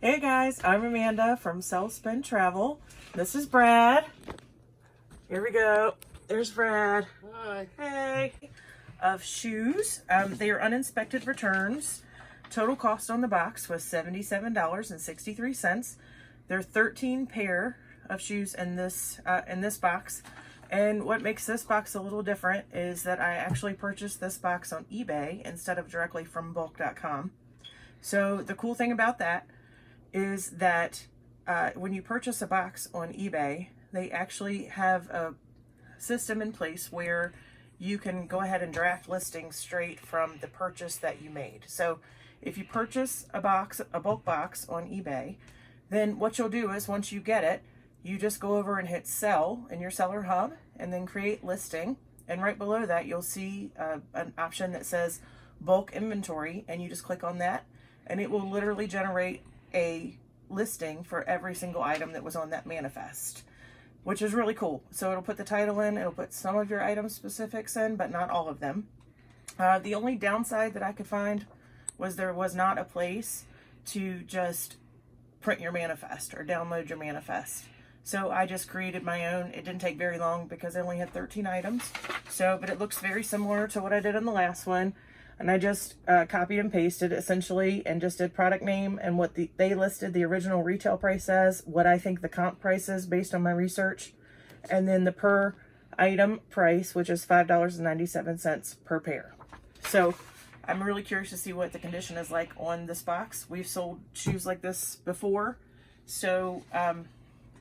Hey guys, I'm Amanda from Sell Spin Travel. This is Brad. Here we go. There's Brad. Hi. Hey. Of shoes. They are uninspected returns. Total cost on the box was $77.63. There are 13 pair of shoes in this box. And what makes this box a little different is that I actually purchased this box on eBay instead of directly from BULQ.com. So the cool thing about that is that when you purchase a box on eBay, they actually have a system in place where you can go ahead and draft listings straight from the purchase that you made. So if you purchase a bulk box on eBay, then what you'll do is once you get it, you just go over and hit sell in your seller hub and then create listing. And right below that, you'll see an option that says bulk inventory, and you just click on that and it will literally generate a listing for every single item that was on that manifest, which is really cool. So it'll put the title in, it'll put some of your item specifics in, but not all of them. The only downside that I could find was there was not a place to just print your manifest or download your manifest. So I just created my own. It didn't take very long because I only had 13 items. So, but it looks very similar to what I did on the last one. And I just copied and pasted essentially and just did product name and what they listed the original retail price as, what I think the comp price is based on my research, and then the per item price, which is $5.97 per pair. So I'm really curious to see what the condition is like on this box. We've sold shoes like this before. So,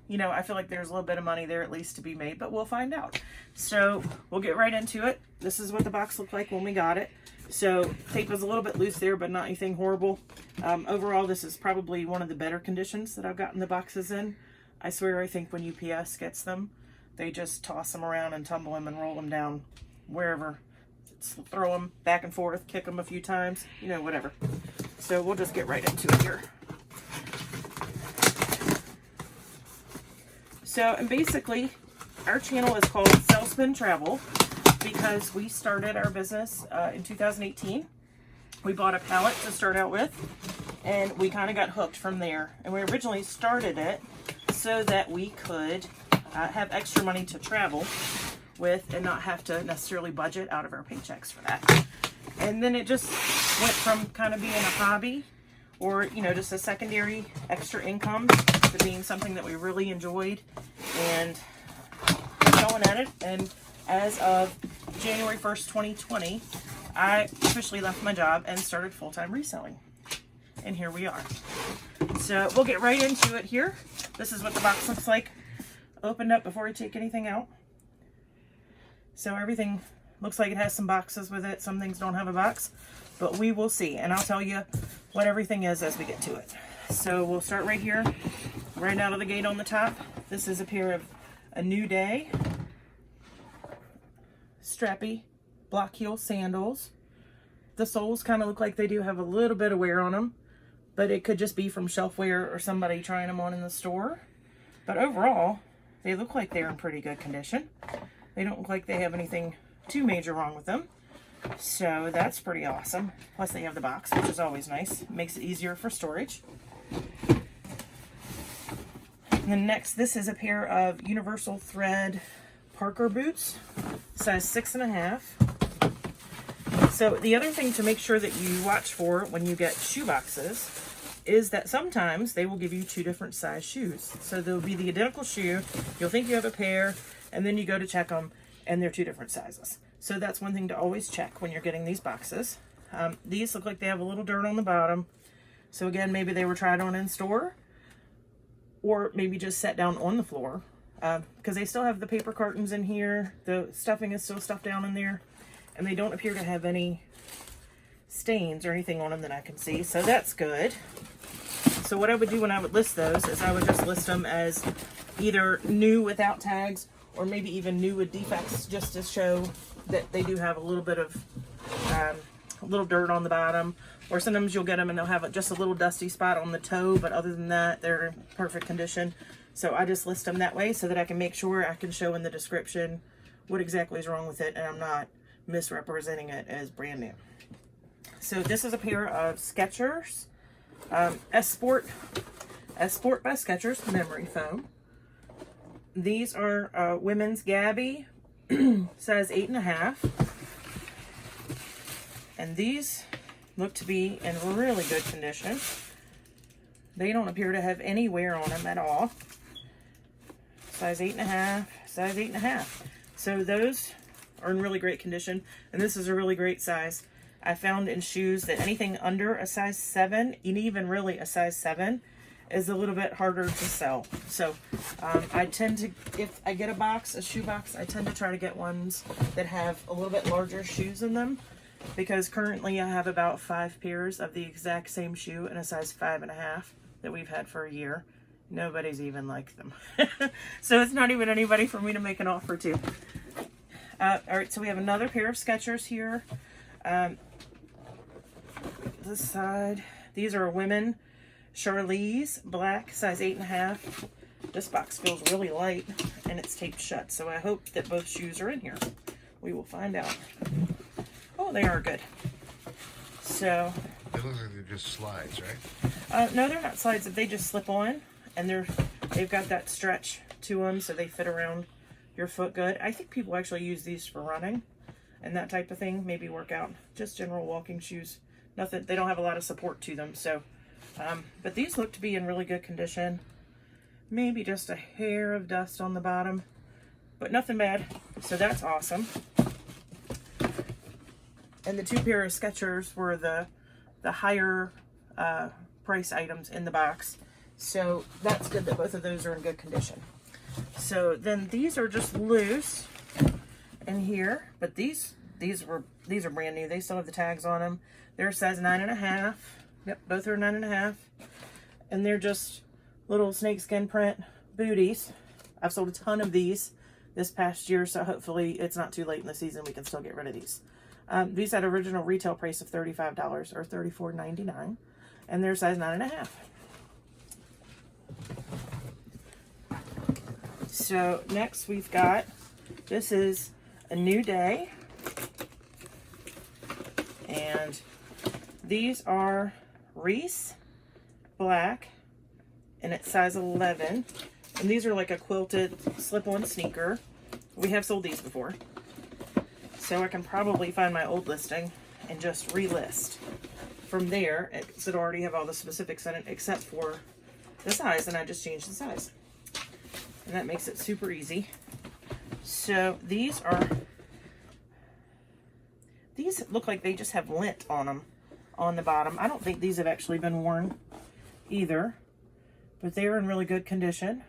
you know, I feel like there's a little bit of money there at least to be made, but we'll find out. So we'll get right into it. This is what the box looked like when we got it. So tape was a little bit loose there, but not anything horrible. Overall, this is probably one of the better conditions that I've gotten the boxes in. I swear, I think when UPS gets them, they just toss them around and tumble them and roll them down wherever. Throw them back and forth, kick them a few times, you know, whatever. So we'll just get right into it here. So, and basically, our channel is called Sell Spin Travel because we started our business in 2018. We bought a pallet to start out with, and we kind of got hooked from there. And we originally started it so that we could have extra money to travel with and not have to necessarily budget out of our paychecks for that. And then it just went from kind of being a hobby or, you know, just a secondary extra income to being something that we really enjoyed and going at it. And as of January 1st, 2020, I officially left my job and started full-time reselling. And here we are. So we'll get right into it here. This is what the box looks like opened up before I take anything out. So everything looks like it has some boxes with it. Some things don't have a box, but we will see. And I'll tell you what everything is as we get to it. So we'll start right here, right out of the gate on the top. This is a pair of A New Day Strappy block heel sandals. The soles kind of look like they do have a little bit of wear on them, but it could just be from shelf wear or somebody trying them on in the store. But overall, they look like they're in pretty good condition. They don't look like they have anything too major wrong with them. So that's pretty awesome. Plus they have the box, which is always nice. Makes it easier for storage. And then next, this is a pair of universal thread Parker boots, size 6.5. So the other thing to make sure that you watch for when you get shoe boxes is that sometimes they will give you two different size shoes. So there'll be the identical shoe, you'll think you have a pair, and then you go to check them, and they're two different sizes. So that's one thing to always check when you're getting these boxes. These look like they have a little dirt on the bottom. So again, maybe they were tried on in store, or maybe just set down on the floor. Because they still have the paper cartons in here. The stuffing is still stuffed down in there. And they don't appear to have any stains or anything on them that I can see. So that's good. So what I would do when I would list those is I would just list them as either new without tags or maybe even new with defects, just to show that they do have a little bit of a little dirt on the bottom. Or sometimes you'll get them and they'll have just a little dusty spot on the toe, but other than that, they're in perfect condition. So I just list them that way so that I can make sure I can show in the description what exactly is wrong with it and I'm not misrepresenting it as brand new. So this is a pair of Skechers Sport by Skechers memory foam. These are women's Gabby, size 8.5. And these look to be in really good condition. They don't appear to have any wear on them at all. Size 8.5, size 8.5. So those are in really great condition, and this is a really great size. I found in shoes that anything under a size 7, and even really a size 7, is a little bit harder to sell. So I tend to, if I get a shoe box, I tend to try to get ones that have a little bit larger shoes in them, because currently I have about 5 pairs of the exact same shoe in a size 5.5 that we've had for a year. Nobody's even liked them. So it's not even anybody for me to make an offer to. All right, so we have another pair of Skechers here. This side, these are women Charlize black, size 8.5. This box feels really light and it's taped shut, so I hope that both shoes are in here. We will find out. Oh, they are good. So it looks like they're just slides, right? No, they're not slides. They just slip on, and they've got that stretch to them, so they fit around your foot good. I think people actually use these for running and that type of thing, maybe workout, just general walking shoes. Nothing, they don't have a lot of support to them, so but these look to be in really good condition. Maybe just a hair of dust on the bottom, but nothing bad, so that's awesome. And the 2 pair of Skechers were the higher price items in the box, so that's good that both of those are in good condition. So then these are just loose in here, but these are brand new. They still have the tags on them. They're size 9.5. Yep, both are 9.5, and they're just little snakeskin print booties. I've sold a ton of these this past year, so hopefully it's not too late in the season. We can still get rid of these. These had original retail price of $35 or $34.99, and they're size 9.5. So next we've got, this is a new day, and these are Reese black, and it's size 11, and these are like a quilted slip-on sneaker. We have sold these before, so I can probably find my old listing and just relist from there. It already have all the specifics in it except for the size, and I just changed the size, and that makes it super easy. So these look like they just have lint on them on the bottom. I don't think these have actually been worn either, but they're in really good condition.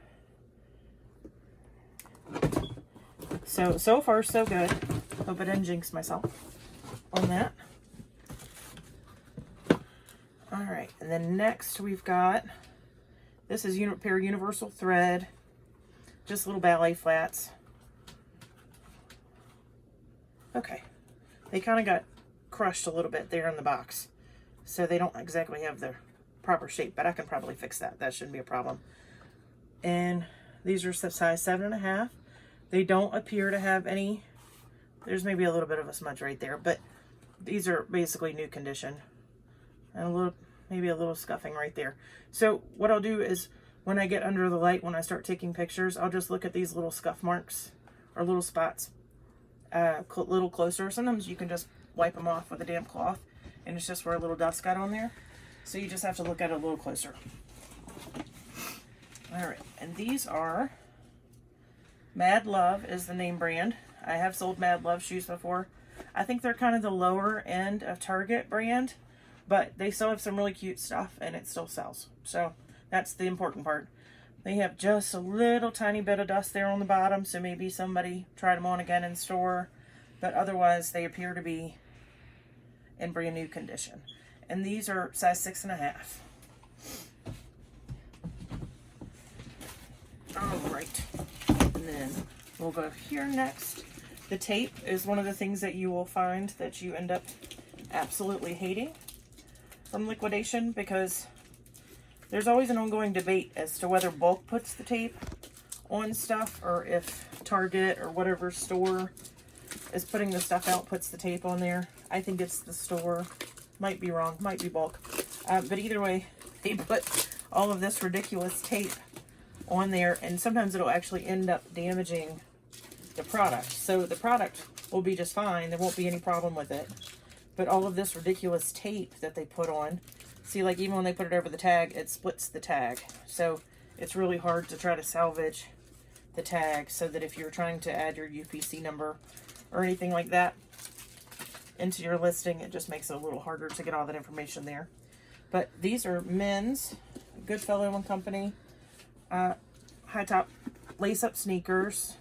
So far so good. Hope I didn't jinx myself on that. All right, and then next we've got, this is a pair of universal thread, just little ballet flats. Okay, they kind of got crushed a little bit there in the box, so they don't exactly have their proper shape, but I can probably fix that. That shouldn't be a problem. And these are size 7.5. They don't appear to have any, there's maybe a little bit of a smudge right there, but these are basically new condition, and maybe a little scuffing right there. So what I'll do is, when I get under the light, when I start taking pictures, I'll just look at these little scuff marks or little spots a little closer. Sometimes you can just wipe them off with a damp cloth, and it's just where a little dust got on there. So you just have to look at it a little closer. All right, and these are Mad Love is the name brand. I have sold Mad Love shoes before. I think they're kind of the lower end of Target brand, but they still have some really cute stuff, and it still sells. So that's the important part. They have just a little tiny bit of dust there on the bottom, so maybe somebody tried them on again in store, but otherwise they appear to be in brand new condition. And these are size 6.5. All right, and then we'll go here next. The tape is one of the things that you will find that you end up absolutely hating from liquidation, because there's always an ongoing debate as to whether BULQ puts the tape on stuff, or if Target or whatever store is putting the stuff out puts the tape on there. I think it's the store. Might be wrong. Might be BULQ. But either way, they put all of this ridiculous tape on there, and sometimes it'll actually end up damaging the product. So the product will be just fine. There won't be any problem with it. But all of this ridiculous tape that they put on, see, like even when they put it over the tag, it splits the tag. So it's really hard to try to salvage the tag, so that if you're trying to add your UPC number or anything like that into your listing, it just makes it a little harder to get all that information there. But these are men's Goodfellow and Company high top lace-up sneakers.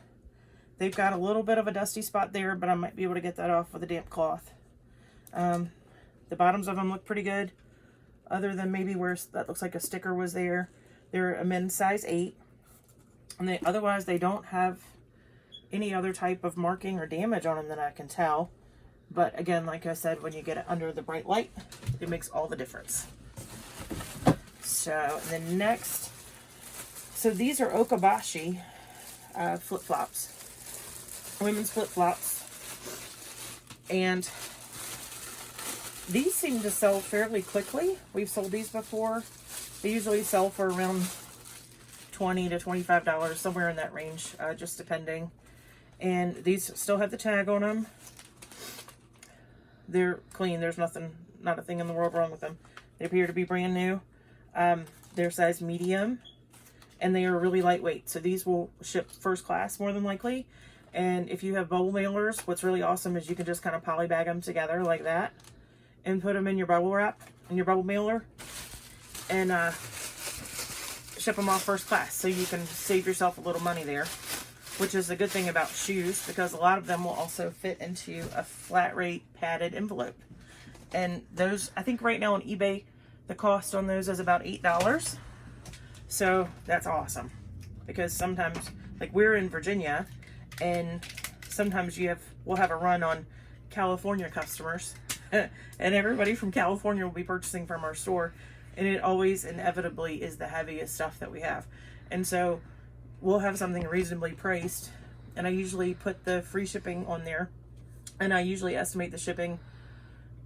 They've got a little bit of a dusty spot there, but I might be able to get that off with a damp cloth. The bottoms of them look pretty good, other than maybe where that looks like a sticker was there. They're a men's size 8. And otherwise, they don't have any other type of marking or damage on them that I can tell. But again, like I said, when you get it under the bright light, it makes all the difference. So, and then next, so these are Okabashi flip-flops, women's flip-flops. And these seem to sell fairly quickly. We've sold these before. They usually sell for around $20 to $25, somewhere in that range, just depending. And these still have the tag on them. They're clean. There's nothing, not a thing in the world wrong with them. They appear to be brand new. They're size medium, and they are really lightweight. So these will ship first class more than likely. And if you have bubble mailers, what's really awesome is you can just kind of poly bag them together like that and put them in your bubble wrap, in your bubble mailer, and ship them off first class, so you can save yourself a little money there, which is a good thing about shoes, because a lot of them will also fit into a flat rate padded envelope. And those, I think right now on eBay, the cost on those is about $8. So that's awesome, because sometimes, like we're in Virginia, and sometimes we'll have a run on California customers, and everybody from California will be purchasing from our store. And it always inevitably is the heaviest stuff that we have. And so we'll have something reasonably priced, and I usually put the free shipping on there, and I usually estimate the shipping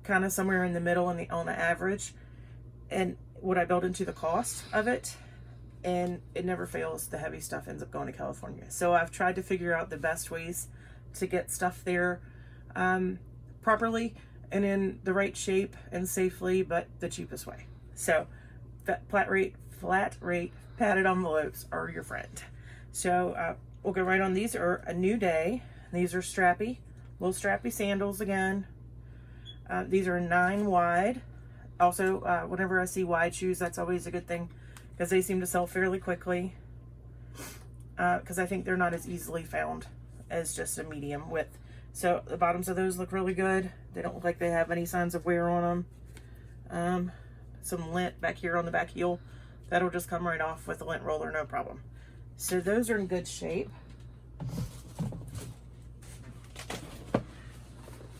kind of somewhere in the middle on the average, and what I build into the cost of it, and it never fails. The heavy stuff ends up going to California. So I've tried to figure out the best ways to get stuff there properly and in the right shape and safely, but the cheapest way. So flat rate padded envelopes are your friend. So we'll go right on. These are a new day. These are strappy, little strappy sandals again. These are 9 wide. Also, whenever I see wide shoes, that's always a good thing, because they seem to sell fairly quickly, because I think they're not as easily found as just a medium width. So the bottoms of those look really good. They don't look like they have any signs of wear on them. Some lint back here on the back heel, that'll just come right off with the lint roller, no problem. So those are in good shape.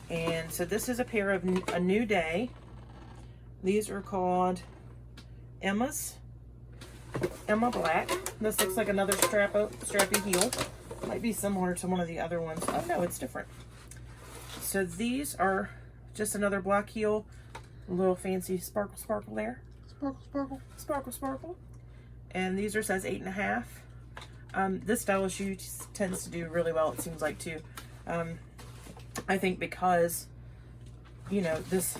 And so this is a pair of a new day. These are called Emma Black. This looks like another strappy heel. Might be similar to one of the other ones. Oh no, it's different. So these are just another black heel. A little fancy sparkle there. Sparkle. And these are size 8.5. This style of shoe tends to do really well, it seems like, too. I think because, you know, this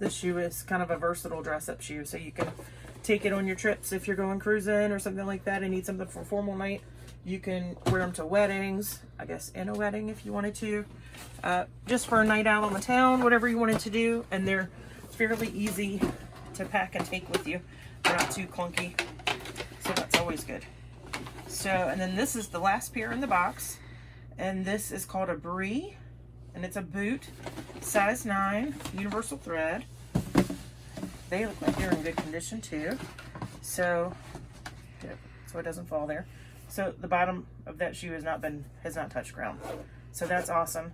shoe is kind of a versatile dress-up shoe, so you can take it on your trips if you're going cruising or something like that and need something for a formal night. You can wear them to weddings, I guess in a wedding if you wanted to, just for a night out on the town, whatever you wanted to do. And they're fairly easy to pack and take with you. They're not too clunky, so that's always good. So, and then this is the last pair in the box, and this is called a Brie, and it's a boot, size 9, universal thread. They look like they're in good condition too, so it doesn't fall there. So the bottom of that shoe has not touched ground, so that's awesome.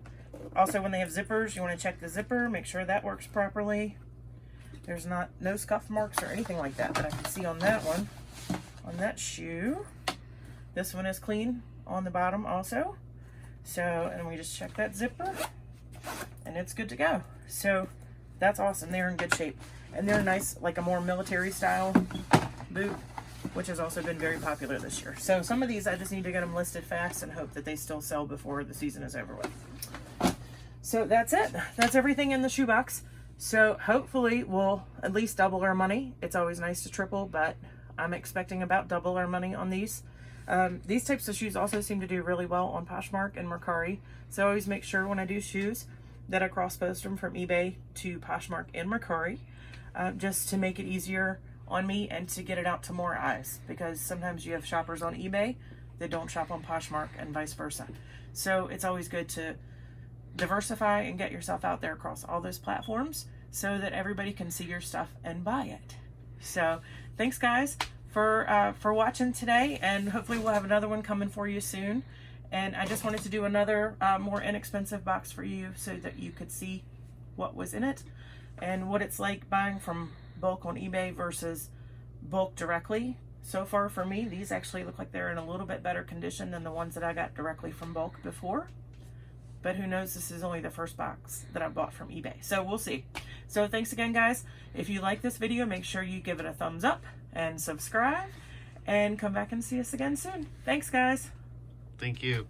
Also, when they have zippers, you want to check the zipper, make sure that works properly. There's no scuff marks or anything like that I can see on that one, on that shoe. This one is clean on the bottom also. So, and we just check that zipper, and it's good to go. So that's awesome. They're in good shape. And they're nice, like a more military style boot, which has also been very popular this year. So some of these I just need to get them listed fast and hope that they still sell before the season is over with. So that's it. That's everything in the shoebox. So hopefully we'll at least double our money. It's always nice to triple, but I'm expecting about double our money on these. These types of shoes also seem to do really well on Poshmark and Mercari. So I always make sure when I do shoes that I cross-post them from eBay to Poshmark and Mercari, just to make it easier on me and to get it out to more eyes, because sometimes you have shoppers on eBay that don't shop on Poshmark and vice versa. So it's always good to diversify and get yourself out there across all those platforms so that everybody can see your stuff and buy it. So thanks guys for watching today, and hopefully we'll have another one coming for you soon. And I just wanted to do another more inexpensive box for you so that you could see what was in it and what it's like buying from bulk on eBay versus bulk directly. So far for me, these actually look like they're in a little bit better condition than the ones that I got directly from bulk before. But who knows, this is only the first box that I bought from eBay. So we'll see. So thanks again, guys. If you like this video, make sure you give it a thumbs up and subscribe. And come back and see us again soon. Thanks, guys. Thank you.